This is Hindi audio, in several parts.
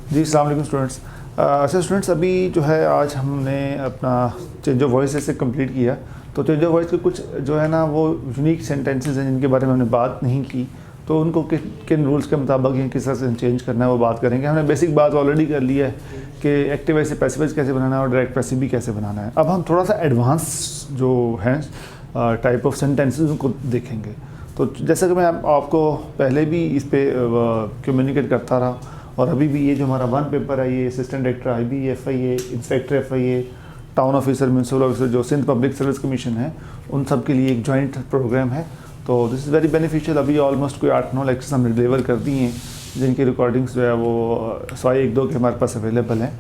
जी अस्सलाम वालेकुम स्टूडेंट्स। अच्छा स्टूडेंट्स, अभी जो है आज हमने अपना चेंज ऑफ वॉइस से कंप्लीट किया। तो चेंज ऑफ वॉइस के कुछ जो है ना वो यूनिक सेंटेंसेस हैं जिनके बारे में हमने बात नहीं की, तो उनको किन रूल्स के मुताबिक या किस तरह से चेंज करना है वो बात करेंगे। हमने बेसिक बात ऑलरेडी कर ली है कि एक्टिव वॉइस से पैसिव वॉइस कैसे बनाना है और डायरेक्ट पैसिव भी कैसे बनाना है। अब हम थोड़ा सा एडवांस जो हैं टाइप ऑफ सेंटेंसेस उनको देखेंगे। तो जैसा कि मैं आपको पहले भी इस पर कम्युनिकेट करता रहा और अभी भी ये जो हमारा वन पेपर है, ये assistant director IB/FIA, inspector FIA, town officer, municipal officer जो सिंध पब्लिक सर्विस कमीशन है, उन सब के लिए एक जॉइंट प्रोग्राम है। तो दिस इज़ वेरी बेनिफिशियल। अभी ऑलमोस्ट कोई 8-9 लेक्चर्स हमने डिलीवर कर दी हैं जिनकी रिकॉर्डिंग्स जो है वो 102 के हमारे पास अवेलेबल हैं।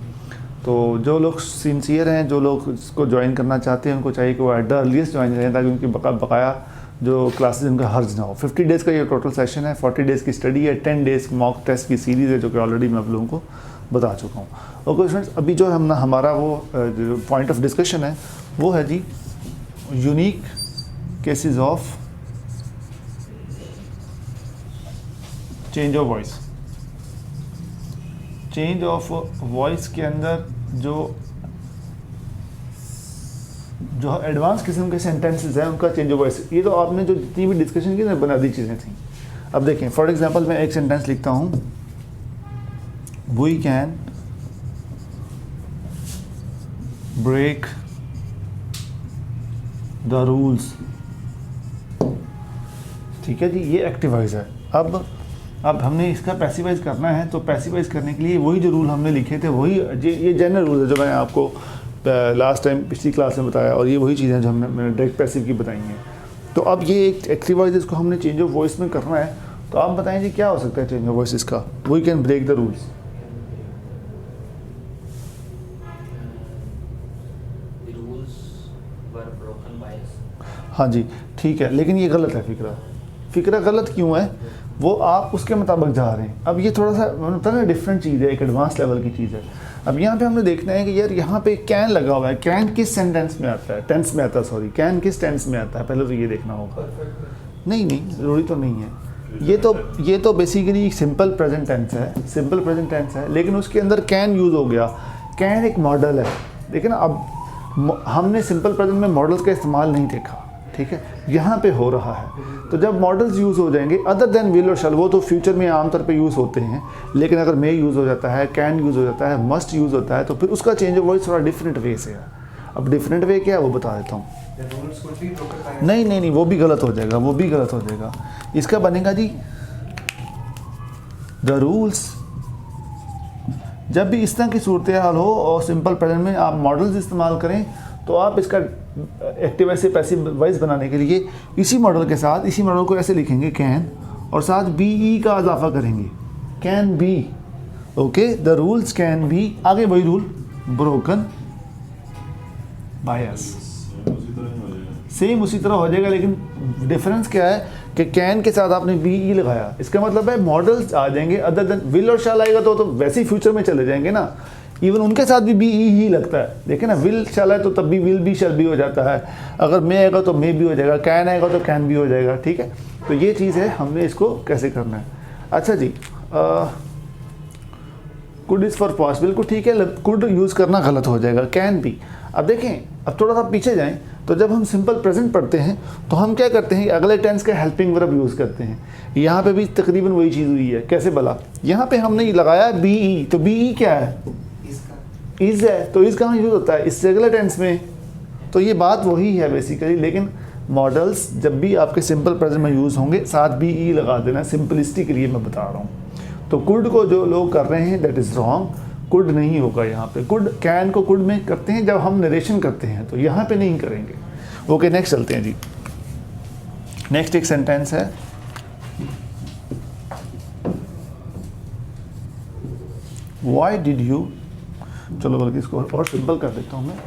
तो जो लोग सिंसियर हैं, जो लोग इसको ज्वाइन करना चाहते हैं, उनको चाहिए कि वो एट द अर्लीस्ट ज्वाइन करें ताकि उनकी बकाया जो क्लासेस उनका हर्ज ना हो। 50 डेज़ का ये टोटल सेशन है, 40 डेज़ की स्टडी है, 10 डेज़ मॉक टेस्ट की सीरीज़ है जो कि ऑलरेडी मैं आप लोगों को बता चुका हूँ। ओके स्टूडेंट्स, अभी जो हम हमारा वो जो पॉइंट ऑफ डिस्कशन है वो है जी unique cases of change of voice. Change of voice के अंदर जो एडवांस किस्म के सेंटेंसेस हैं उनका चेंज ऑफ वॉइस। ये तो आपने जो जितनी भी डिस्कशन की ना बुनियादी चीज़ें थी। अब देखें, फॉर एग्जांपल मैं एक सेंटेंस लिखता हूँ, we can break the rules. ठीक है जी, ये एक्टिवाइज है। अब हमने इसका पैसिवाइज करना है, तो पैसिवाइज करने के लिए वही जो रूल हमने लिखे थे वही ये जनरल रूल है जो मैंने आपको लास्ट टाइम पिछली क्लास में बताया, और ये वही चीज़ें जो मैंने डायरेक्ट पैसिव की बताई हैं। तो अब ये एक एक्टिवाइज इसको हमने चेंज ऑफ वॉइस में करना है। तो आप बताएं जी क्या हो सकता है चेंज ऑफ वॉइस इसका? We can break the rules. हाँ जी ठीक है, लेकिन ये गलत है। फ़िक्रा गलत क्यों है? वो आप उसके मुताबिक जा रहे हैं। अब ये थोड़ा सा मतलब ना डिफरेंट चीज़ है, एक एडवांस लेवल की चीज़ है। अब यहाँ पे हमने देखना है कि यार यहाँ पे कैन लगा हुआ है, कैन किस सेंटेंस में आता है, टेंस में आता है, सॉरी कैन किस टेंस में आता है, पहले तो ये देखना होगा। नहीं ज़रूरी तो नहीं है। ये तो बेसिकली सिंपल प्रेजेंट टेंस है, सिंपल प्रेजेंट टेंस है, लेकिन उसके अंदर कैन यूज़ हो गया। कैन एक मॉडल है, देखिए ना। अब हमने सिंपल प्रेजेंट में मॉडल्स का इस्तेमाल नहीं देखा, ठीक है, यहाँ पे हो रहा है। तो जब मॉडल्स यूज़ हो जाएंगे अदर देन विल और शैल, वो तो फ्यूचर में आमतौर पे यूज़ होते हैं, लेकिन अगर मे यूज़ हो जाता है, कैन यूज़ हो जाता है, मस्ट यूज़ होता है, तो फिर उसका चेंज ऑफ वॉइस थोड़ा डिफरेंट वे से है। अब डिफरेंट वे क्या है वो बता देता हूँ। नहीं, वो भी गलत हो जाएगा, इसका बनेगा जी द रूल्स। जब भी इस तरह की सूरत हाल हो और सिंपल प्रेजेंट में आप मॉडल्स इस्तेमाल करें, तो आप इसका एक्टिव वॉइस से पैसिव वॉइस बनाने के लिए इसी मॉडल को ऐसे लिखेंगे कैन, और साथ BE का इजाफा करेंगे, can be. Okay, the rules can be, आगे वही rule, broken by us. Same उसी तरह हो जाएगा, लेकिन डिफरेंस क्या है कि कैन के साथ आपने BE लगाया, इसका मतलब है मॉडल्स आ जाएंगे अदर देन विल और शैल आएगा तो वैसे ही फ्यूचर में चले जाएंगे ना। इवन उनके साथ भी BE ही लगता है, देखिए ना, विल शैल है तो तब भी विल भी शैल भी हो जाता है, अगर मे आएगा तो मे भी हो जाएगा, कैन आएगा तो कैन भी हो जाएगा। ठीक है, तो ये चीज़ है, हमने इसको कैसे करना है। अच्छा जी, कुड इज़ फॉर पास्ट, बिल्कुल ठीक है, कुड यूज़ करना गलत हो जाएगा, कैन भी। अब देखें, अब थोड़ा सा पीछे जाएं, तो जब हम सिंपल प्रेजेंट पढ़ते हैं तो हम क्या करते हैं, अगले टेंस का हेल्पिंग वर्ब यूज़ करते हैं। यहाँ पे भी तकरीबन वही चीज़ हुई है। कैसे भला? यहाँ पे हमने लगाया BE, तो BE क्या है? इज़ है, तो इज़ कहाँ यूज़ होता है? इस रेगुलर टेंस में। तो ये बात वही है बेसिकली, लेकिन मॉडल्स जब भी आपके सिंपल प्रेजेंट में यूज़ होंगे साथ BE लगा देना, सिंपलिसिटी के लिए मैं बता रहा हूँ। तो कुड को जो लोग कर रहे हैं दैट इज़ रॉन्ग, कुड नहीं होगा यहाँ पे। कुड, कैन को कुड में करते हैं जब हम नरेशन करते हैं, तो यहाँ पे नहीं करेंगे। ओके, नेक्स्ट चलते हैं जी। नेक्स्ट एक सेंटेंस है, व्हाई डिड यू, चलो बल्कि इसको और सिंपल कर देता हूँ मैं,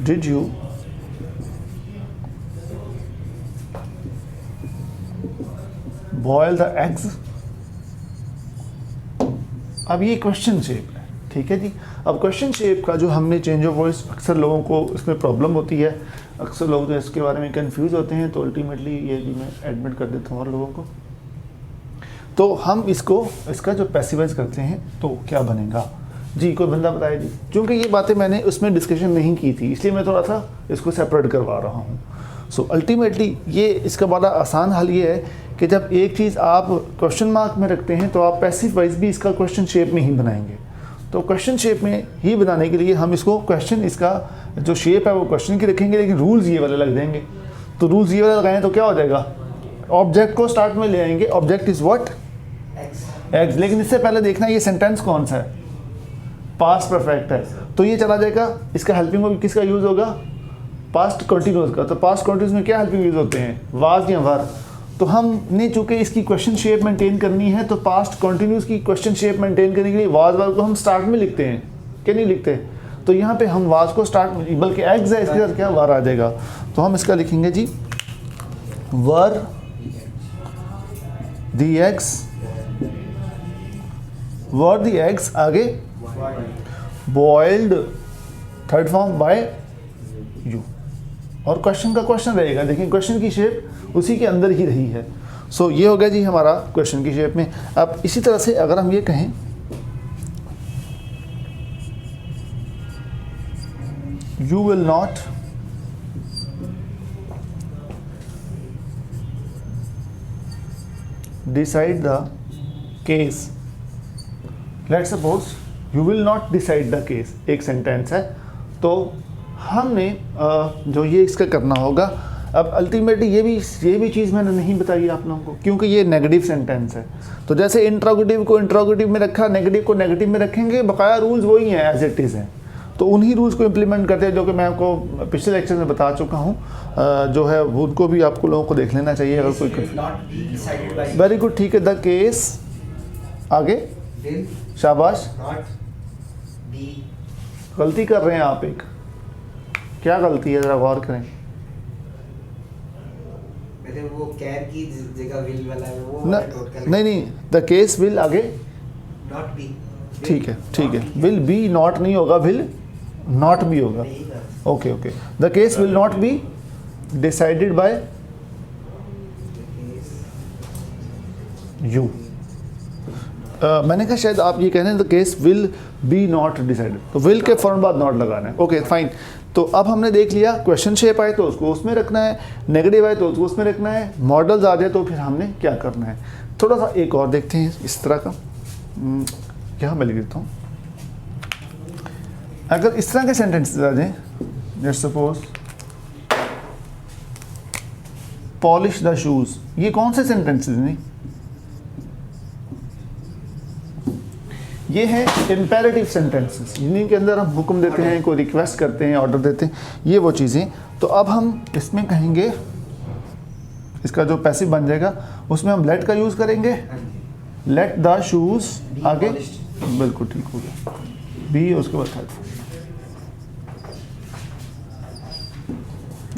did you boil the eggs. अब ये क्वेश्चन शेप है, ठीक है जी। अब क्वेश्चन शेप का जो हमने चेंज ऑफ वॉइस, अक्सर लोगों को इसमें प्रॉब्लम होती है, अक्सर लोग जो इसके बारे में कंफ्यूज होते हैं, तो अल्टीमेटली ये भी मैं एडमिट कर देता हूँ और लोगों को। तो हम इसका जो पैसिवाइज करते हैं तो क्या बनेगा जी, कोई बंदा बताए जी। क्योंकि ये बातें मैंने उसमें डिस्कशन नहीं की थी, इसलिए मैं थोड़ा सा इसको सेपरेट करवा रहा हूँ। सो अल्टीमेटली ये इसका बड़ा आसान हल ये है कि जब एक चीज़ आप क्वेश्चन मार्क में रखते हैं तो आप पैसिव वाइज भी इसका क्वेश्चन शेप में ही बनाएंगे। तो क्वेश्चन शेप में ही बनाने के लिए हम इसको क्वेश्चन, इसका जो शेप है वो क्वेश्चन की रखेंगे, लेकिन रूल्स ये वाले लग देंगे। तो रूल्स ये वाले लगाएं तो क्या हो जाएगा, ऑब्जेक्ट को स्टार्ट में ले आएंगे, ऑब्जेक्ट इज व्हाट, एक्स। लेकिन इससे पहले देखना ये सेंटेंस कौन सा है, पास्ट परफेक्ट है, तो ये चला जाएगा। इसका हेल्पिंग वर्ब किसका यूज़ होगा, पास्ट कंटिन्यूअस का। तो पास्ट कंटिन्यूअस में क्या हेल्पिंग यूज़ होते हैं, वाज या वर। तो हमने चूंकि इसकी क्वेश्चन शेप मेंटेन करनी है, तो पास्ट कंटिन्यूअस की क्वेश्चन शेप मेंटेन करने के लिए वाज वर को हम स्टार्ट में लिखते हैं, क्या नहीं लिखते। तो यहाँ पे हम वाज को स्टार्ट में, बल्कि एग्स है, इसके साथ क्या वर आ जाएगा। तो हम इसका लिखेंगे जी, वर दी एग्स, वर दी एग्स, आगे boiled, third form by you. और क्वेश्चन का क्वेश्चन रहेगा, देखिए क्वेश्चन की शेप उसी के अंदर ही रही है। सो ये हो गया जी हमारा क्वेश्चन की शेप में। अब इसी तरह से अगर हम ये कहें, you will not decide the case, let's suppose you will not decide the case, एक सेंटेंस है। तो हमने जो ये इसका करना होगा, अब अल्टीमेटली ये भी चीज़ मैंने नहीं बताई आप लोगों को, क्योंकि ये नेगेटिव सेंटेंस है। तो जैसे इंट्रोगेटिव को इंट्रोगेटिव में रखा, नेगेटिव को नेगेटिव में रखेंगे, बकाया रूल्स वही हैं, एज इट इज़ हैं। तो उन्हीं रूल्स को इम्प्लीमेंट करते हैं जो कि मैं आपको पिछले लेक्चर में बता चुका हूँ। जो है वो उनको भी आपको लोगों को देख लेना चाहिए अगर कोई। वेरी गुड, ठीक है। द केस, आगे शाबाश, गलती कर रहे हैं आप, एक क्या गलती है जरा गौर करें। वो कैर की जगह विल वाला है वो नहीं, द केस विल, आगे नॉट बी, ठीक है, विल बी नॉट नहीं होगा, विल नॉट बी होगा। Okay, the case will not be decided by you. मैंने कहा शायद आप ये कह रहे हैं the case will be not decided, तो विल के फौरन बाद नॉट लगाना है। Okay fine. तो अब हमने देख लिया, क्वेश्चन शेप आए तो उसको उसमें रखना है, नेगेटिव आए तो उसको उसमें रखना है, मॉडल्स आ जाए तो फिर हमने क्या करना है। थोड़ा सा एक और देखते हैं इस तरह का, यहाँ मैं लिख देता हूँ। अगर इस तरह के सेंटेंसेस आ जाए, let's suppose polish the shoes, ये कौन से सेंटेंसेस नहीं, ये है इम्पेरेटिव सेंटेंसेस, जिन्हीं के अंदर हम हुक्म देते हैं, कोई रिक्वेस्ट करते हैं, ऑर्डर देते हैं, ये वो चीज़ें। तो अब हम इसमें कहेंगे, इसका जो पैसिव बन जाएगा उसमें हम लेट का यूज़ करेंगे, लेट द शूज, आगे बिल्कुल ठीक हो गया, बी उसके बाद थर्ड।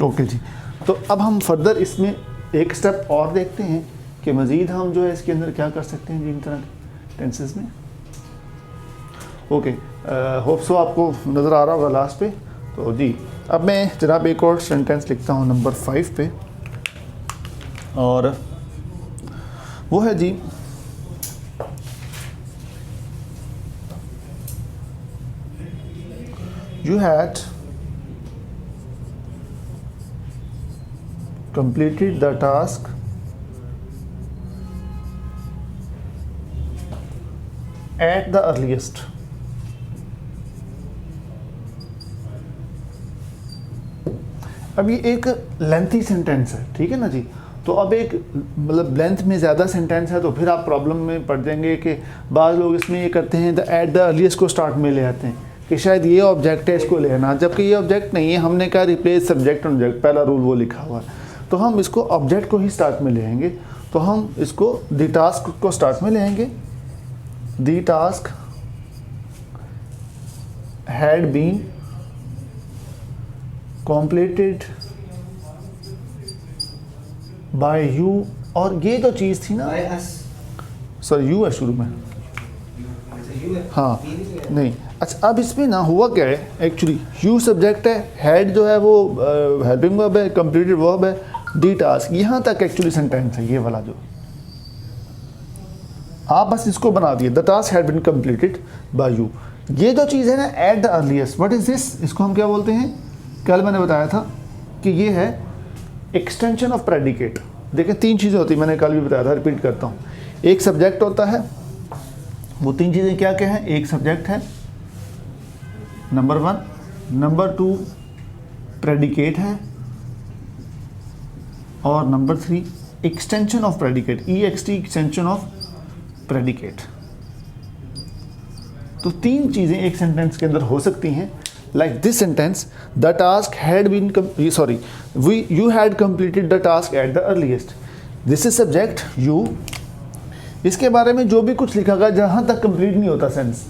ओके जी। तो अब हम फर्दर इसमें एक स्टेप और देखते हैं कि मज़ीद हम जो है इसके अंदर क्या कर सकते हैं जी इन तरह के टेंसेस में। ओके, होप सो आपको नज़र आ रहा होगा लास्ट पे। तो जी अब मैं जनाब एक और सेंटेंस लिखता हूँ नंबर 5 पे, और वो है जी, you had completed the task at the earliest. अब ये एक लेंथी सेंटेंस है, ठीक है ना जी। तो अब एक मतलब लेंथ में ज़्यादा सेंटेंस है तो फिर आप प्रॉब्लम में पड़ जाएंगे कि बाज़ लोग इसमें ये करते हैं द एट द अर्लीस्ट को स्टार्ट में ले आते हैं कि शायद ये ऑब्जेक्ट है इसको लेना, जबकि ये ऑब्जेक्ट नहीं है। हमने कहा रिप्लेस सब्जेक्ट ऑब्जेक्ट, पहला रूल वो लिखा हुआ है। तो हम इसको ऑब्जेक्ट को ही स्टार्ट में ले आएंगे। तो हम इसको द टास्क को स्टार्ट में ले आएंगे, the task had been completed by you, और ये जो चीज़ थी ना, सर यू है शुरू में, हाँ नहीं, अच्छा अब इसमें ना हुआ क्या है, एक्चुअली यू सब्जेक्ट है, हेड जो है वो हेल्पिंग वर्ब है, कंप्लीटेड वर्ब है, दी टास्क, यहाँ तक एक्चुअली सेंटेंस है ये वाला जो। आप बस इसको बना दिए, the task had been completed by you. ये जो चीज़ है ना at the earliest, what is this, इसको हम क्या बोलते हैं, कल मैंने बताया था कि ये है एक्सटेंशन ऑफ प्रेडिकेट। देखिए 3 चीज़ें होती हैं, मैंने कल भी बताया था, रिपीट करता हूँ। एक सब्जेक्ट होता है, वो 3 चीज़ें क्या क्या हैं, एक सब्जेक्ट है नंबर 1, नंबर 2 प्रेडिकेट है, और number 3 extension of predicate, EXT extension of predicate. तो 3 चीज़ें एक सेंटेंस के अंदर हो सकती हैं। Like this sentence, the task had been you had completed the task at the earliest. This is subject you, इसके बारे में जो भी कुछ लिखा गया जहाँ तक कंप्लीट नहीं होता सेंस,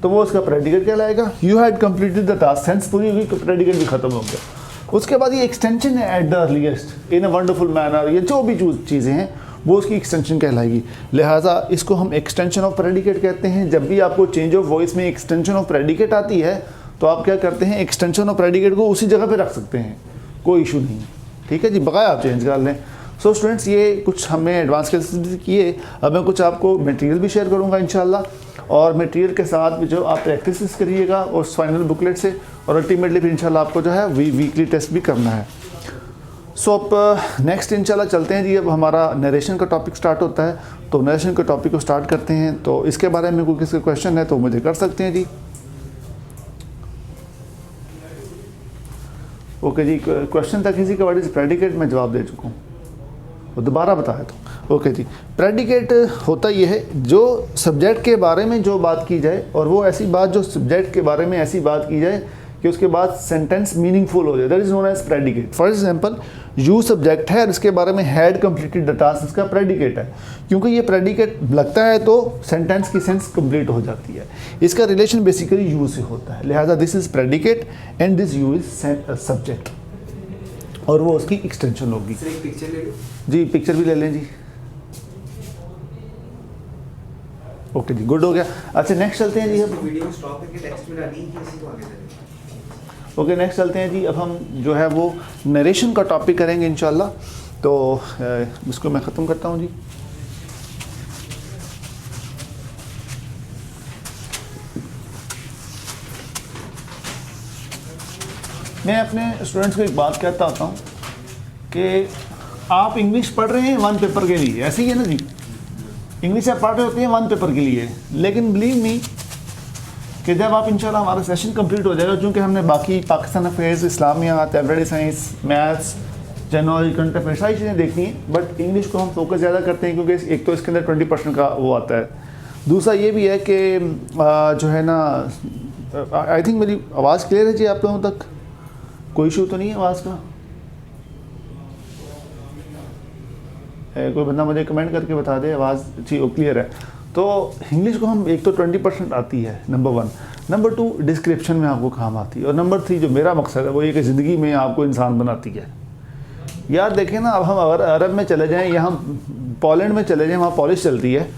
तो वो उसका प्रेडिकेट कहलाएगा। You had completed the task, sense पूरी हुई, प्रेडिकेट भी खत्म हो गया। उसके बाद ये एक्सटेंशन है eight the earliest, in a wonderful manner, ये जो भी चीज़ें हैं वो उसकी एक्सटेंशन कहलाएगी। लिहाजा इसको हम एक्सटेंशन ऑफ प्रेडिकेट कहते हैं। जब भी आपको चेंज ऑफ वॉइस में एक्सटेंशन ऑफ प्रेडिकेट आती है तो आप क्या करते हैं, एक्सटेंशन ऑफ प्रेडिकेट को उसी जगह पे रख सकते हैं, कोई इशू नहीं। ठीक है जी, बकाया आप चेंज कर लें। सो स्टूडेंट्स, ये कुछ हमने एडवांस क्लासेस किए। अब मैं कुछ आपको मटेरियल भी शेयर करूँगा इंशाल्लाह, और मटेरियल के साथ भी जो आप प्रैक्टिस करिएगा और फाइनल बुकलेट से, और अल्टीमेटली फिर इंशाल्लाह आपको जो है वीकली टेस्ट भी करना है। सो अब नेक्स्ट इंशाल्लाह चलते हैं जी। अब हमारा नरेशन का टॉपिक स्टार्ट होता है, तो नरेशन के टॉपिक को स्टार्ट करते हैं। तो इसके बारे में कोई किसी क्वेश्चन है तो मुझे कर सकते हैं जी। ओके जी, क्वेश्चन था किसी का, व्हाट इज प्रेडिकेट, मैं जवाब दे चुका हूँ, वो दोबारा बताया तो। ओके जी, प्रेडिकेट होता ये है जो सब्जेक्ट के बारे में जो बात की जाए, और वो ऐसी बात जो सब्जेक्ट के बारे में ऐसी बात की जाए कि उसके बाद सेंटेंस मीनिंगफुल हो जाए, that is known as predicate. For example, you subject है और इसके बारे में हैड कंप्लीटेड द टास्क, इसका प्रेडिकेट है। क्योंकि ये प्रेडिकेट लगता है तो सेंटेंस की सेंस कंप्लीट हो जाती है। इसका रिलेशन बेसिकली यू से होता है, लिहाजा this is predicate and this you is subject, और वो उसकी एक्सटेंशन होगी। एक पिक्चर ले लो जी, पिक्चर भी ले लें जी। ओके जी, गुड हो गया। अच्छा नेक्स्ट चलते हैं जी। अब वीडियो में स्टॉप करके टेक्स्ट में डाली कि इसी को आगे चलें। ओके नेक्स्ट चलते हैं जी। अब हम जो है वो नरेशन का टॉपिक करेंगे इंशाल्लाह। तो इसको मैं ख़त्म करता हूँ जी। मैं अपने स्टूडेंट्स को एक बात कहता होता हूँ कि आप इंग्लिश पढ़ रहे हैं 1 पेपर के लिए, ऐसे ही है ना जी। इंग्लिश आप पढ़ रहे होते हैं 1 पेपर के लिए, लेकिन बिलीव मी कि जब आप इंशाल्लाह हमारा सेशन कंप्लीट हो जाएगा, क्योंकि हमने बाकी पाकिस्तान अफेयर्स, इस्लामियात, everyday science, maths, general current affairs सारी चीज़ें देखनी है, बट इंग्लिश को हम फोकस ज़्यादा करते हैं क्योंकि एक तो इसके अंदर 20% का वो आता है। दूसरा ये भी है कि जो है ना, आई थिंक मेरी आवाज़ क्लियर है जी आप लोगों तक, कोई इशू तो नहीं है आवाज़ का? कोई बंदा मुझे कमेंट करके बता दे आवाज़ जी क्लियर है। तो इंग्लिश को हम एक तो 20% आती है, नंबर 1। नंबर 2 डिस्क्रिप्शन में आपको काम आती है, और नंबर 3 जो मेरा मकसद है वो ये कि ज़िंदगी में आपको इंसान बनाती है। यार देखें ना, अब हम अगर अरब में चले जाएं या हम पोलैंड में चले जाएं, वहाँ पॉलिश चलती है,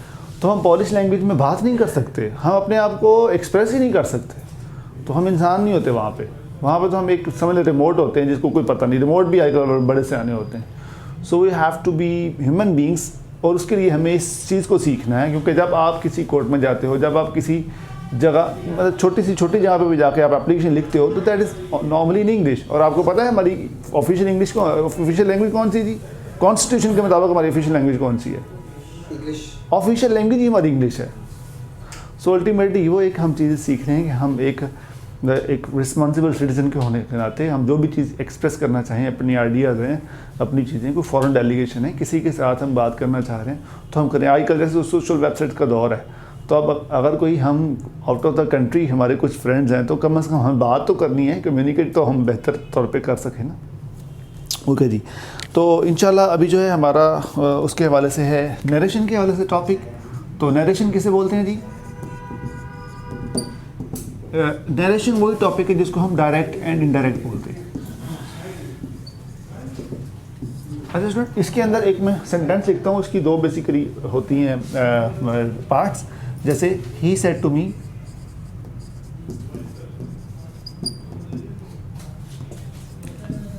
तो हम पॉलिश लैंग्वेज में बात नहीं कर सकते, हम अपने आप को एक्सप्रेस ही नहीं कर सकते, तो हम इंसान नहीं होते वहाँ पे तो हम एक समझ लें रिमोट होते हैं जिसको कोई पता नहीं। रिमोट भी आजकल बड़े से आने होते हैं। So we have to be human beings, और उसके लिए हमें इस चीज़ को सीखना है। क्योंकि जब आप किसी कोर्ट में जाते हो, जब आप किसी जगह मतलब छोटी जगह पे भी जाके आप एप्लीकेशन लिखते हो, तो that is normally in English. और आपको पता है हमारी ऑफिशियल इंग्लिश ऑफिशियल लैंग्वेज कौन सी थी? कॉन्स्टिट्यूशन के मुताबिक हमारी ऑफिशियल लैंग्वेज कौन सी है? इंग्लिश। ऑफिशियल लैंग्वेज ही हमारी इंग्लिश है। सो अल्टीमेटली वो एक हम चीज़ें सीख रहे हैं कि हम एक रिस्पॉन्सिबल सिटीजन के होने के नाते हम जो भी चीज़ एक्सप्रेस करना चाहें, अपनी आइडियाज़ हैं, अपनी चीज़ें, कोई फॉरेन डेलीगेशन है, किसी के साथ हम बात करना चाह रहे हैं तो हम करें। आजकल जैसे सोशल वेबसाइट का दौर है, तो अब अगर कोई हम आउट ऑफ द कंट्री हमारे कुछ फ्रेंड्स हैं, तो कम से कम हमें बात तो करनी है, कम्युनिकेट तो हम बेहतर तौर पे कर सकें ना। ओके जी, तो इंशाल्लाह अभी जो है हमारा उसके हवाले से है, नरेशन के हवाले से टॉपिक। तो नरेशन किसे बोलते हैं जी? नरेशन वही टॉपिक है जिसको हम डायरेक्ट एंड इनडायरेक्ट बोलते हैं। अच्छा स्टूडेंट, इसके अंदर एक मैं सेंटेंस लिखता हूँ, उसकी 2 बेसिकली होती हैं पार्ट्स। जैसे he said to me,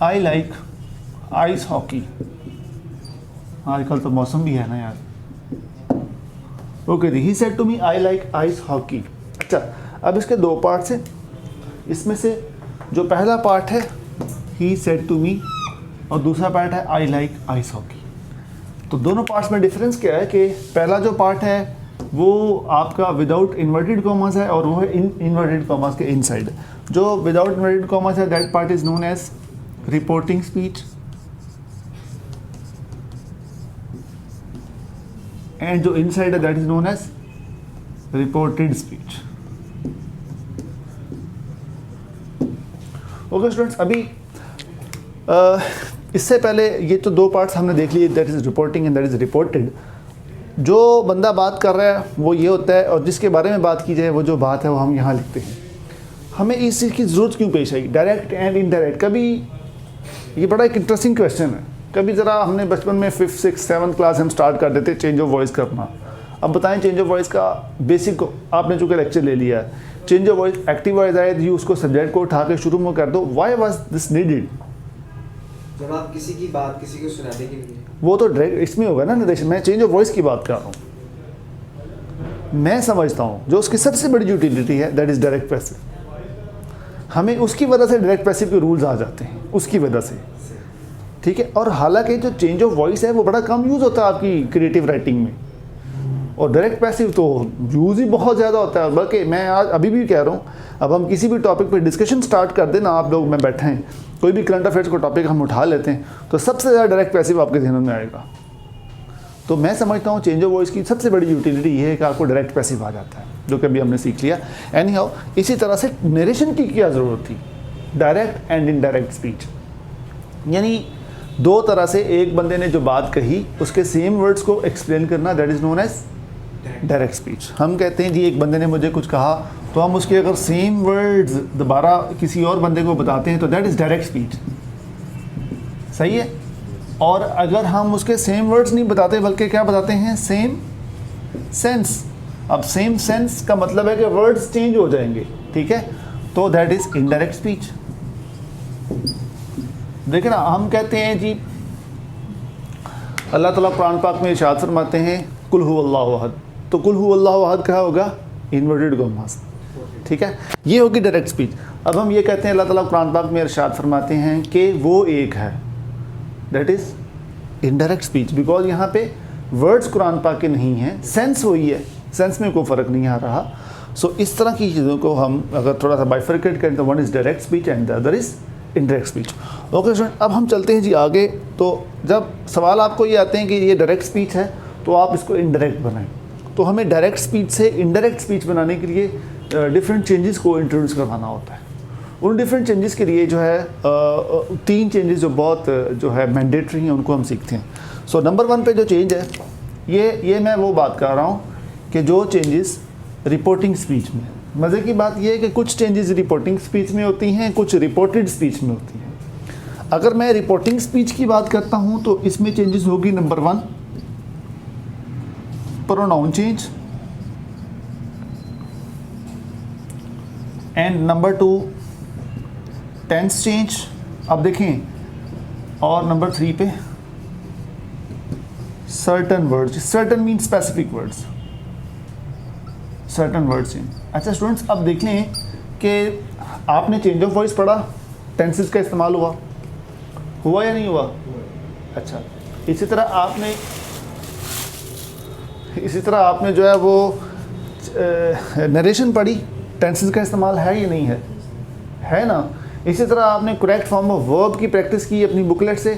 I like ice hockey. आजकल तो मौसम भी है ना यार, ओके जी, he said to me I like ice hockey. अच्छा, अब इसके दो पार्ट्स हैं। इसमें से जो पहला पार्ट है ही सेड टू मी और दूसरा पार्ट है आई लाइक आइस हॉकी। तो दोनों पार्ट्स में डिफरेंस क्या है कि पहला जो पार्ट है वो आपका विदाउट इन्वर्टेड कॉमर्स है और वो है इन्वर्टेड कॉमर्स के इनसाइड। जो विदाउट इन्वर्टेड कॉमर्स है that part is known as reporting speech, and जो इनसाइड है that is known as reported speech. Okay students, अभी इससे पहले ये तो दो पार्ट्स हमने देख लिए, that is reporting and that is reported. जो बंदा बात कर रहा है वो ये होता है और जिसके बारे में बात की जाए वो जो बात है वो हम यहाँ लिखते हैं। हमें इस चीज़ की ज़रूरत क्यों पेश आई, डायरेक्ट एंड इनडायरेक्ट? कभी ये बड़ा एक इंटरेस्टिंग क्वेश्चन है। कभी ज़रा हमने बचपन में 5th 6th 7th क्लास हम स्टार्ट कर देते चेंज ऑफ वॉइस करना। अब बताएं चेंज ऑफ वॉइस का बेसिक आपने चूँकि लेक्चर ले लिया है। Change of voice active voice आए जी, उसको सब्जेक्ट को उठा के शुरू में कर दो। Why was this needed? जब आप किसी की बात किसी को सुनाने के लिए, वो तो डायरेक्ट इसमें होगा ना निर्देशन। मैं चेंज ऑफ वॉइस की बात कर रहा हूँ। मैं समझता हूँ जो उसकी सबसे बड़ी यूटिलिटी है दैट इज़ डायरेक्ट पैसिव। हमें उसकी वजह से डायरेक्ट पैसिव के रूल्स आ जाते हैं, उसकी वजह से, ठीक है। और हालांकि जो चेंज ऑफ वॉइस है वो बड़ा कम यूज़ होता है आपकी क्रिएटिव राइटिंग में, और डायरेक्ट पैसिव तो यूज़ ही बहुत ज़्यादा होता है। बल्कि मैं आज अभी भी कह रहा हूँ, अब हम किसी भी टॉपिक पर डिस्कशन स्टार्ट कर देना, आप लोग में बैठे हैं, कोई भी करंट अफेयर्स को टॉपिक हम उठा लेते हैं तो सबसे ज़्यादा डायरेक्ट पैसिव आपके ध्यान में आएगा। तो मैं समझता हूँ चेंज ऑफ वॉइस की सबसे बड़ी यूटिलिटी ये है कि आपको डायरेक्ट पैसिव आ जाता है, जो कभी हमने सीख लिया। एनी हाउ, इसी तरह से नरेशन की क्या ज़रूरत थी, डायरेक्ट एंड इनडायरेक्ट स्पीच। यानी दो तरह से एक बंदे ने जो बात कही उसके सेम वर्ड्स को एक्सप्लेन करना, that is known as direct speech. हम कहते हैं जी एक बंदे ने मुझे कुछ कहा तो हम उसके अगर सेम वर्ड्स दोबारा किसी और बंदे को बताते हैं तो दैट इज़ डायरेक्ट स्पीच, सही है। और अगर हम उसके सेम वर्ड्स नहीं बताते बल्कि क्या बताते हैं, सेम सेंस। अब सेम सेंस का मतलब है कि वर्ड्स चेंज हो जाएंगे, ठीक है, तो दैट इज़ इनडायरेक्ट स्पीच। देखिए ना, हम कहते हैं जी अल्लाह ताला कुरान पाक में इरशाद फरमाते हैं कुल हु अल्लाहु अहद, तो कुल हु अल्लाहु अहद क्या होगा, इन्वर्टेड कॉमास, ठीक है, ये होगी डायरेक्ट स्पीच। अब हम ये कहते हैं अल्लाह ताला कुरान पाक में इरशाद फरमाते हैं कि वो एक है, that is indirect speech, because यहाँ पे वर्ड्स कुरान पाक के नहीं हैं, सेंस वही है, सेंस में कोई फ़र्क नहीं आ रहा। सो इस तरह की चीज़ों को हम अगर थोड़ा सा बाइफरकेट करें तो one is direct speech and the other is indirect speech. Okay student, अब हम चलते हैं जी आगे। तो जब सवाल आपको ये आते हैं कि ये डायरेक्ट स्पीच है तो आप इसको इनडायरेक्ट बनाएं, तो हमें डायरेक्ट स्पीच से इनडायरेक्ट स्पीच बनाने के लिए डिफरेंट चेंजेस को इंट्रोड्यूस करवाना होता है। उन डिफरेंट चेंजेस के लिए जो है 3 चेंजेस जो बहुत जो है मैंडेटरी हैं उनको हम सीखते हैं। सो नंबर 1 पे जो चेंज है ये मैं वो बात कर रहा हूँ कि जो चेंजेस रिपोर्टिंग स्पीच में, मज़े की बात ये है कि कुछ चेंजेस रिपोर्टिंग स्पीच में होती हैं, कुछ रिपोर्टेड स्पीच में होती हैं। अगर मैं रिपोर्टिंग स्पीच की बात करता हूँ तो इसमें चेंजेस होगी number 1 pronoun change, and number 2 tense change. अब देखें, और नंबर 3 पे certain words, certain mean specific words, certain words change. अच्छा स्टूडेंट्स, अब देख लें कि आपने चेंज ऑफ वॉइस पढ़ा, टेंसेस का इस्तेमाल हुआ या नहीं हुआ? अच्छा, इसी तरह आपने जो है वो नरेशन पढ़ी, टेंसेस का इस्तेमाल है या नहीं है ना। इसी तरह आपने करेक्ट फॉर्म ऑफ वर्ब की प्रैक्टिस की अपनी बुकलेट से,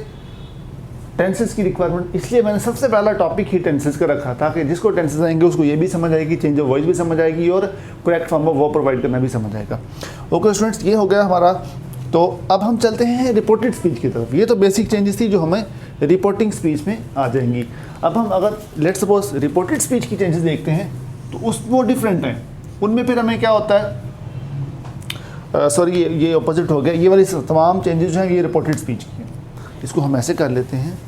टेंसेस की रिक्वायरमेंट, इसलिए मैंने सबसे पहला टॉपिक ही टेंसेस का रखा था कि जिसको टेंसेस आएंगे उसको ये भी समझ आएगी, चेंज ऑफ वॉइस भी समझ आएगी और correct form of verb provide करना भी समझ आएगा। ओके स्टूडेंट्स, ये हो गया हमारा। तो अब हम चलते हैं रिपोर्टेड स्पीच की तरफ। ये तो बेसिक चेंजेस थी जो हमें रिपोर्टिंग स्पीच में आ जाएंगी। अब हम अगर लेट्स सपोज रिपोर्टेड स्पीच की चेंजेस देखते हैं तो वो डिफरेंट हैं। उनमें फिर हमें क्या होता है, सॉरी ये ऑपोजिट हो गया, ये वाली तमाम चेंजेस जो हैं ये रिपोर्टेड स्पीच की हैं। इसको हम ऐसे कर लेते हैं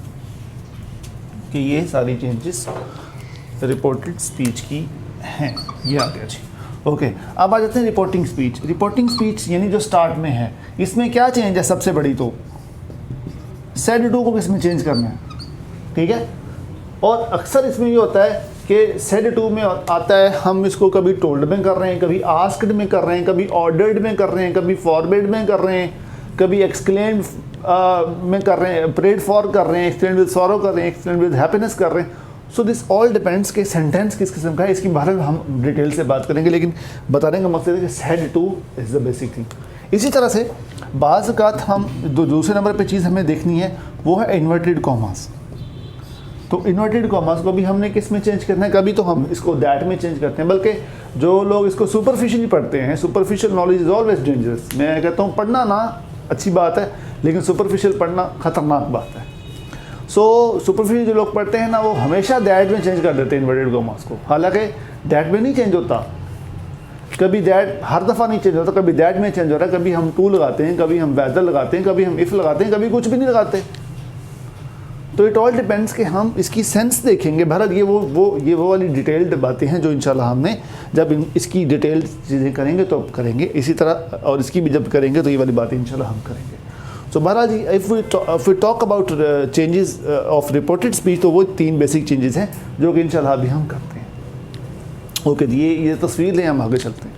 कि ये सारी चेंजेस रिपोर्टेड स्पीच की हैं, ये आ गया जी। ओके, अब आ जाते हैं रिपोर्टिंग स्पीच। रिपोर्टिंग स्पीच यानी जो स्टार्ट में है, इसमें क्या चेंज है सबसे बड़ी, तो सेड टू को किसमें चेंज करना है, ठीक है। और अक्सर इसमें ये होता है कि सेड टू में आता है, हम इसको कभी टोल्ड में कर रहे हैं, कभी आस्क्ड में कर रहे हैं, कभी ऑर्डर्ड में कर रहे हैं, कभी फॉरबिड में कर रहे हैं, कभी एक्सक्लेम्ड में कर रहे हैं, प्रेड फॉर कर रहे हैं, एक्सक्लेम्ड विद सॉरो कर रहे हैं, एक्सक्लेम्ड विद हैप्पीनेस कर रहे हैं। सो दिस ऑल डिपेंड्स कि सेंटेंस किस किस्म का है, इसके बारे में हम डिटेल से बात करेंगे, लेकिन बताने का मकसद है कि said two is the basic thing. इसी तरह से बाज़ औक़ात हम दूसरे नंबर पे चीज़ हमें देखनी है वो है इन्वर्टेड कॉमास। तो इन्वर्टेड कॉमास को भी हमने किस में चेंज करना है, कभी तो हम इसको दैट में चेंज करते हैं, बल्कि जो लोग इसको सुपरफिशियली पढ़ते हैं, superficial knowledge is always dangerous. मैं कहता हूँ पढ़ना ना अच्छी बात है, लेकिन सुपरफिशियल पढ़ना ख़तरनाक बात है। सो सुपरफिशियल जो लोग पढ़ते हैं ना, वो हमेशा दैट में चेंज कर देते हैं इन्वर्टेड कॉमास को, हालांकि दैट में नहीं चेंज होता, कभी दैट हर दफ़ा नहीं चेंज होता, कभी दैट में चेंज हो रहा है, कभी हम टू लगाते हैं, कभी हम वेदर लगाते हैं, कभी हम इफ़ लगाते हैं, कभी कुछ भी नहीं लगाते। तो इट ऑल डिपेंड्स कि हम इसकी सेंस देखेंगे। बहरहाल ये वो वाली डिटेल्ड बातें हैं जो इंशाल्लाह हमने जब इसकी डिटेल्ड चीज़ें करेंगे तो करेंगे, इसी तरह और इसकी भी जब करेंगे तो ये वाली बातें इंशाल्लाह हम करेंगे। सो बहरहाल जी, if we talk about changes of reported speech, तो वो 3 बेसिक चेंजेस हैं जो कि इंशाल्लाह अभी हम करते हैं। ओके, ये तस्वीर लें, हम आगे चलते हैं।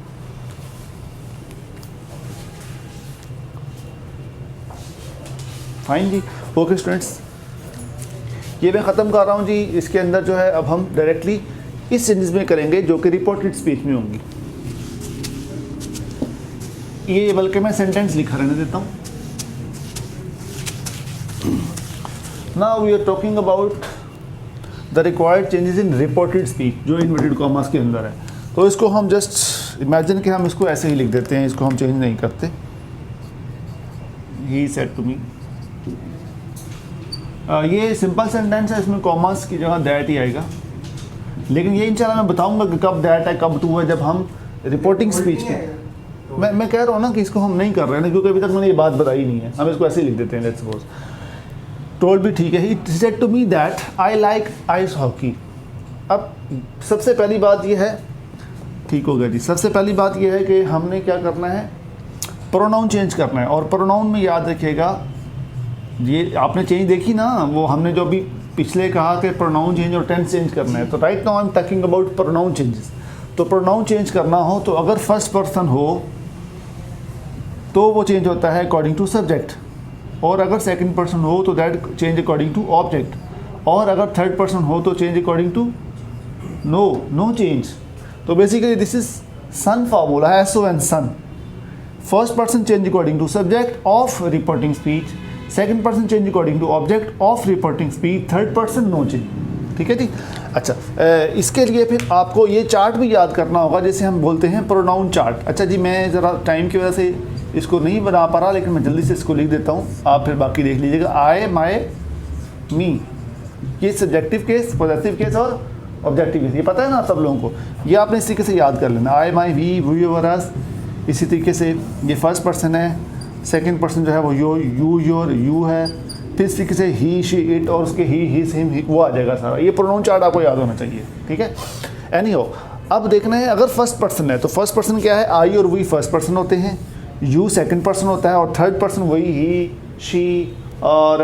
फाइन जी, ओके स्टूडेंट्स, ये मैं ख़त्म कर रहा हूँ जी। इसके अंदर जो है अब हम डायरेक्टली इस चेंजेस में करेंगे जो कि रिपोर्टेड स्पीच में होंगी। ये बल्कि मैं सेंटेंस लिखा रहने देता हूँ। Now we are talking about the required changes in reported speech जो इन्वर्टेड कॉमास के अंदर है। तो इसको हम जस्ट इमेजिन कि हम इसको ऐसे ही लिख देते हैं, इसको हम चेंज नहीं करते। ही सेड टू मी, ये सिंपल सेंटेंस है, इसमें कॉमास की जगह दैट ही आएगा, लेकिन ये इंशाल्लाह मैं बताऊंगा कि कब दैट है कब टू है जब हम रिपोर्टिंग स्पीच में। मैं कह रहा हूँ ना कि इसको हम नहीं कर रहे हैं, क्योंकि अभी तक मैंने ये बात बताई नहीं है, हम इसको ऐसे ही लिख देते हैं। लेट्स सपोज टोल्ड भी ठीक है, he said to me that I like ice hockey. अब सबसे पहली बात ये है, ठीक हो गया जी, सबसे पहली बात ये है कि हमने क्या करना है, प्रोनाउन चेंज करना है। और प्रोनाउन में याद रखिएगा, ये आपने चेंज देखी ना, वो हमने जो अभी पिछले कहा कि प्रोनाउन चेंज और टेंस चेंज करना है। तो right now I am talking about pronoun changes. तो प्रोनाउन चेंज करना हो तो अगर फर्स्ट पर्सन हो तो वो चेंज होता है अकॉर्डिंग टू सब्जेक्ट, और अगर सेकंड पर्सन हो तो that change according to object, और अगर थर्ड पर्सन हो तो change according to no change. तो basically this is SON formula, S O and SON. First person change according to subject of reporting speech, second person change according to object of reporting speech, third person no change. ठीक है जी। अच्छा, इसके लिए फिर आपको ये चार्ट भी याद करना होगा, जैसे हम बोलते हैं प्रोनाउन चार्ट। अच्छा जी, मैं ज़रा टाइम की वजह से इसको नहीं बना पा रहा, लेकिन मैं जल्दी से इसको लिख देता हूँ, आप फिर बाकी देख लीजिएगा। आई, माई, मी, ये सब्जेक्टिव केस, पॉजिटिव केस और ऑब्जेक्टिव केस, ये पता है ना सब लोगों को, ये आपने इस तरीके से याद कर लेना। आई, माई, वी, वर, अस। इसी तरीके से ये फर्स्ट पर्सन है, सेकंड पर्सन जो है वो यू, योर, यू है, फिर इस तरीके से ही, शी, इट, और उसके ही, हिज, हिम, वो आ जाएगा सारा। ये प्रोनाउन चार्ट आपको याद होना चाहिए, ठीक है। एनी हो, अब देखना है अगर फर्स्ट पर्सन है तो फर्स्ट पर्सन क्या है, आई और वी फर्स्ट पर्सन होते हैं, यू सेकंड पर्सन होता है, और थर्ड पर्सन वही ही, शी और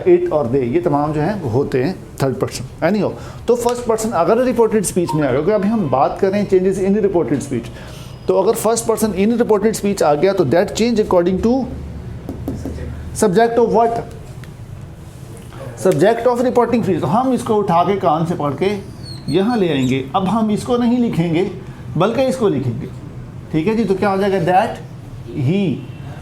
इट और दे, ये तमाम जो हैं वो होते हैं थर्ड पर्सन। एनी हो, तो फर्स्ट पर्सन अगर रिपोर्टेड स्पीच में आ गया, क्योंकि अभी हम बात कर रहे हैं चेंजेस इन रिपोर्टेड स्पीच, तो अगर first person in reported speech आ गया तो that change according to subject of what, subject of reporting speech. तो हम इसको उठा के कान से पढ़ के यहाँ ले आएंगे। अब हम इसको नहीं लिखेंगे बल्कि इसको लिखेंगे, ठीक है जी। तो क्या हो जाएगा, दैट ही।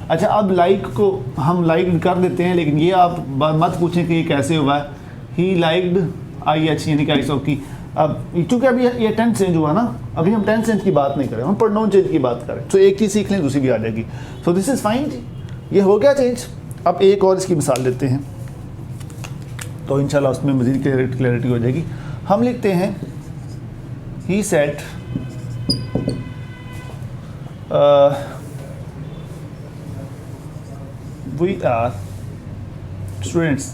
अच्छा, अब लाइक को हम लाइक कर देते हैं, लेकिन ये आप मत पूछें कि ये कैसे हुआ है। ही लाइक्ड आई एच, यानी कि आइस की। अब चूँकि अभी ये टेंस चेंज हुआ ना, अभी हम टेंस चेंज की बात नहीं करें, हम प्रोनाउन चेंज की बात करें। तो एक चीज़ सीख लें, दूसरी भी आ जाएगी। सो दिस इज़ फाइन जी, ये हो गया चेंज। अब एक और इसकी मिसाल लेते हैं तो इंशाल्लाह उसमें मज़ीद क्लैरिटी हो जाएगी। हम लिखते हैं he said we are students.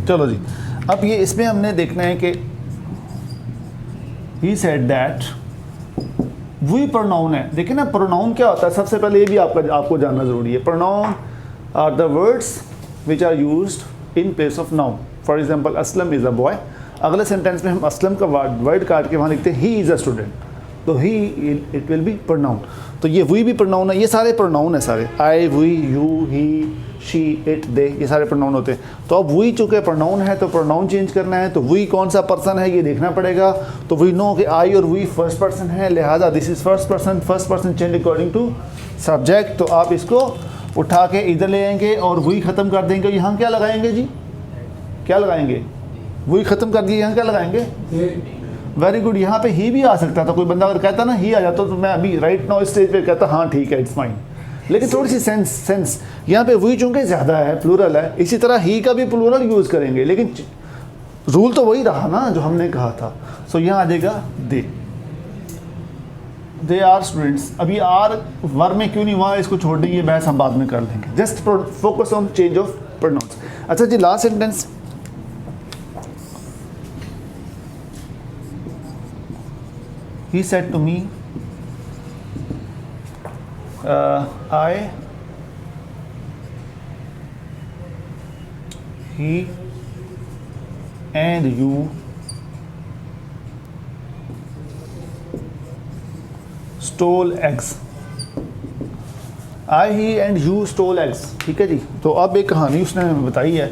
चलो जी, अब ये इसमें हमने देखना है कि he said that, we pronoun है। देखिए ना, प्रोनाउन क्या होता है, सबसे पहले ये भी आपको जानना ज़रूरी है। Pronoun are the words which are used in place of noun. For example, Aslam is a boy, अगले सेंटेंस में हम असलम का वर्ड काट के वहाँ लिखते हैं ही इज़ अ स्टूडेंट, तो ही इट विल बी प्रोनाउन। तो ये वी भी प्रोनाउन है, ये सारे प्रोनाउन है सारे, I, we, you, he, she, it, they, ये सारे प्रोनाउन होते हैं। तो अब वी चूँकि प्रोनाउन है तो प्रोनाउन चेंज करना है, तो वी कौन सा पर्सन है ये देखना पड़ेगा। तो वी नो कि आई और वी फर्स्ट पर्सन है, लिहाजा this is first person change according to subject. तो आप इसको उठा के इधर ले आएंगे और वी ख़त्म कर देंगे। यहाँ क्या लगाएंगे जी, क्या लगाएंगे, वी ख़त्म कर दिए, यहाँ क्या लगाएंगे, वेरी गुड। यहाँ पे ही भी आ सकता था, कोई बंदा अगर कहता ना ही आ जाता तो मैं अभी राइट नाउ स्टेज पे कहता हाँ ठीक है इट्स फाइन, लेकिन थोड़ी सी सेंस यहाँ पे वी चूँकि ज़्यादा है, प्लूरल है, इसी तरह ही का भी प्लूरल यूज़ करेंगे, लेकिन रूल तो वही रहा ना जो हमने कहा था। सो यहाँ आ जाएगा दे आर स्टूडेंट्स। अभी आर वर्ब में क्यों नहीं हुआ इसको छोड़ देंगे, बहस हम बाद में कर लेंगे, just focus on change of pronouns. अच्छा जी, last sentence, he said to me I, he and you stole eggs। I, he and you stole eggs, ठीक है जी। तो अब एक कहानी उसने हमें बताई है,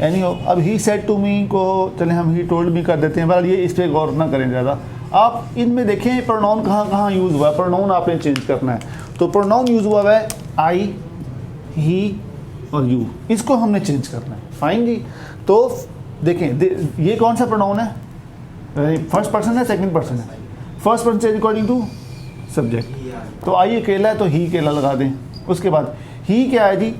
यानी अब he said to me को चले हम he told me कर देते हैं, बहरहाल ये इस पर गौर ना करें ज़्यादा। आप इनमें देखें प्रोनाउन कहाँ कहाँ यूज़ हुआ है, प्रोनाउन आपने चेंज करना है। तो प्रोनाउन यूज़ हुआ है आई, ही और यू, इसको हमने चेंज करना है, फाइन जी। तो देखें ये कौन सा प्रोनाउन है, फर्स्ट पर्सन है सेकंड पर्सन है, first person change according to subject. तो आई अकेला है तो ही अकेला लगा दें। उसके बाद ही क्या है जी,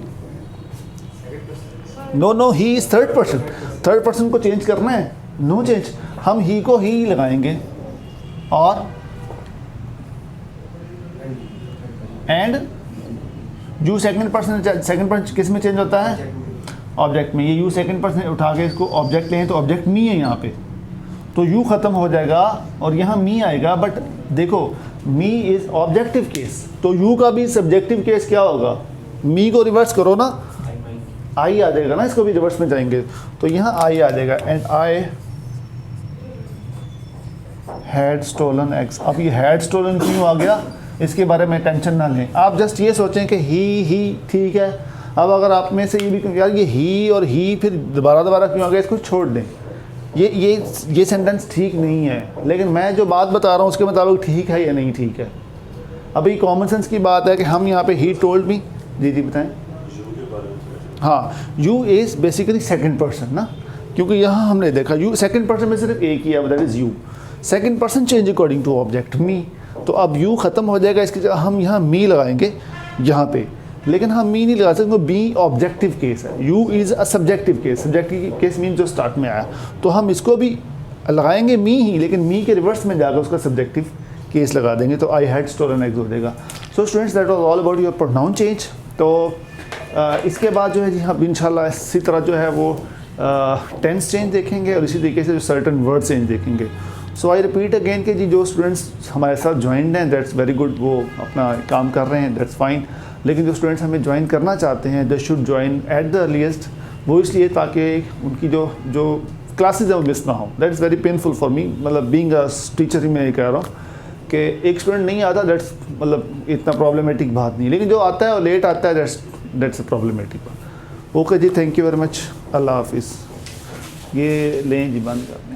no he is third person को चेंज करना है, नो चेंज, हम ही को ही लगाएंगे और एंड यू सेकंड पर्सन किस में चेंज होता है, ऑब्जेक्ट में। ये यू सेकंड पर्सन उठा के इसको ऑब्जेक्ट लें तो ऑब्जेक्ट मी है यहाँ पे, तो यू ख़त्म हो जाएगा और यहाँ मी आएगा। बट देखो मी इज़ ऑब्जेक्टिव केस, तो यू का भी सब्जेक्टिव केस क्या होगा, मी को रिवर्स करो ना, आई आ जाएगा ना, इसको भी रिवर्स में जाएंगे तो यहाँ आई आ जाएगा। And I had stolen eggs. अब ये हैड स्टोलन क्यों आ गया इसके बारे में टेंशन ना लें, आप जस्ट ये सोचें कि ही ठीक है। अब अगर आप में से ये भी यार ये ही और ही फिर दोबारा क्यों आ गया, इसको छोड़ दें, ये सेंटेंस ठीक नहीं है, लेकिन मैं जो बात बता रहा हूँ उसके मुताबिक ठीक है या नहीं ठीक है। अभी कॉमन सेंस की बात है कि हम यहाँ पे ही टोल्ड मी, जी बताएं। हाँ, you is basically second person ना, क्योंकि यहाँ हमने देखा यू सेकंड पर्सन में सिर्फ एक ही है, that is you, second person change according to object me. तो अब यू ख़त्म हो जाएगा, इसकी जगह हम यहाँ मी लगाएंगे यहाँ पे, लेकिन हम मी नहीं लगा सकते, बी ऑब्जेक्टिव केस है, you is a subjective case, subjective case mean जो स्टार्ट में आया, तो हम इसको भी लगाएंगे मी ही, लेकिन मी के रिवर्स में जाकर उसका सब्जेक्टिव केस लगा देंगे, तो आई हैड स्टोलन एग्स हो जाएगा। So students that was all about your pronoun change. तो इसके बाद जो है जी हम इंशाल्लाह इसी तरह जो है वो टेंस चेंज देखेंगे और इसी तरीके से जो सर्टन वर्ड चेंज देखेंगे। सो आई रिपीट अगेन कि जी जो स्टूडेंट्स हमारे साथ ज्वाइंड हैं दैट्स वेरी गुड, वो अपना काम कर रहे हैं, दैट्स फाइन, लेकिन जो स्टूडेंट्स हमें ज्वाइन करना चाहते हैं they should join at the earliest, वो इसलिए ताकि उनकी जो क्लासेज है वो मिस ना हो। That is very painful for me, मतलब बीइंग अ टीचर ही मैं ये कह रहा हूँ कि एक स्टूडेंट नहीं आता दैट्स मतलब इतना प्रॉब्लमेटिक बात नहीं, लेकिन जो आता है और लेट आता है दैट्स अ प्रॉब्लमेटिक बात। ओके जी, थैंक यू वेरी मच, अल्लाह हाफिज़। ये लें जी, बंद कर दें।